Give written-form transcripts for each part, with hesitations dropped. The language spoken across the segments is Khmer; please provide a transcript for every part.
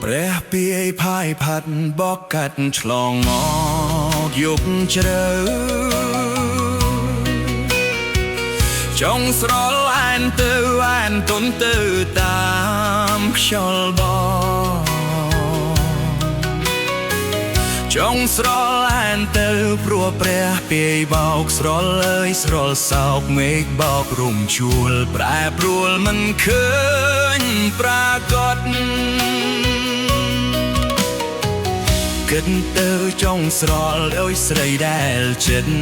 ព្រះពាយផាយផាត់បកកាត់ឆ្លងមកយប់ជ្រៅចង់ស្រឡាញ់ទៅអានទុនទៅតាមខ្យល់បចង់ស្រឡាញ់ទៅព្រោះព្រះពាយបោកស្រលើយស្រលសោកមេឃបោករុំជួលប្រែប្រួលមិនឃើញប្រាកដគិតទៅចង់ស្រលដោយស្រីដែលចិត្ត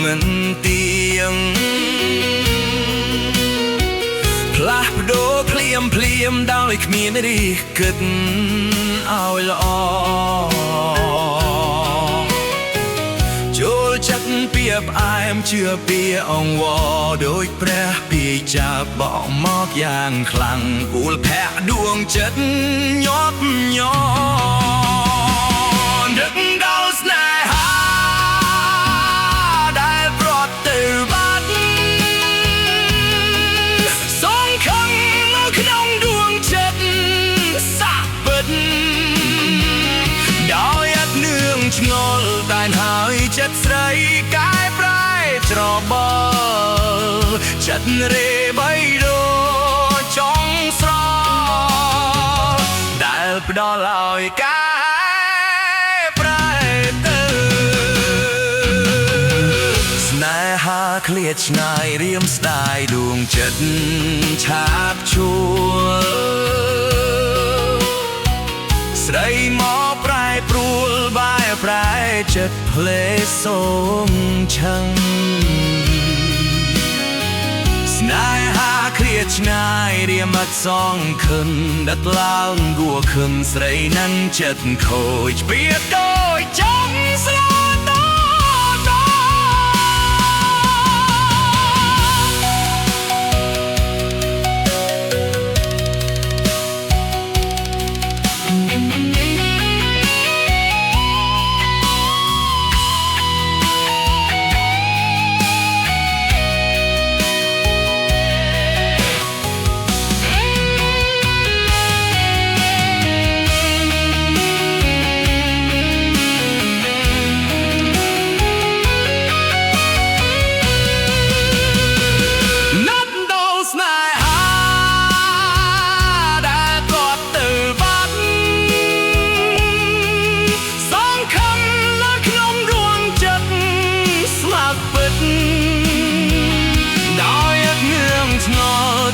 មិនទៀងផ្លាស់ប្ដូរភ្លាមដោយគ្មានរីគិតឲ្យល្អចូលចិត្តពីផ្អែមជឿពីអង្វរដោយព្រះពាយចាប់បកមកយ៉ាងខ្លាំងគូលភ័ក្រដួងចិត្តញាប់ញ័រដឹកដល់ស្នេហាដែលប្រត់ទៅបាត់សងខឹងនៅក្នុងដួងចិត្តសាក់ពិតដោយអត់នឿងឆ្ងល់តែនហើយចិត្តស្រីកែប្រែច្របល់ចិត្តរេបីដូចង់ស្រលដែលផ្ដល់ឲ្យកែឃ្លាតឆ្ងាយរៀមស្ដាយដួងចិត្តឆាបជួលស្រីមកប្រែប្រួលបែបប្រែចិត្តភ្លេសូមឆឹងស្នេហាឃ្លាតឆ្ងាយរៀមអត់សងខឹងដិតឡើងគួខឹងស្រីនឹងចិត្តខូចស្ពាតដូចចង់ស្រោ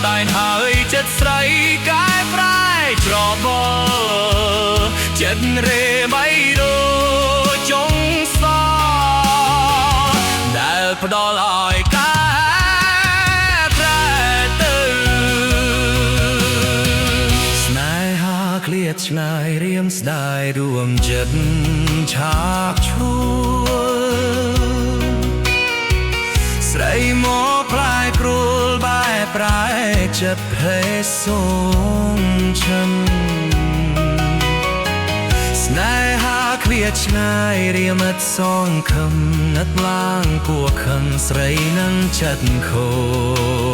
តែហើយចិត្តស្រីកែប្រែច្របល់ចិត្តរេបីដូចង់សដែលផ្ដល់ឲ្យកែប្រែទៅស្នេហាឃ្លាតឆ្ងាយរៀមស្ដាយរួមចិត្តឆាបឈួលស្រីមកផ្លាយព្រួលបែបប្រែចិត្តភេសូមឆឹងស្នេហាឃ្លាតឆ្ងាយរៀមអត់សងខឹមនឹកឡើងគួខឹងស្រីនឹងចិត្តខូច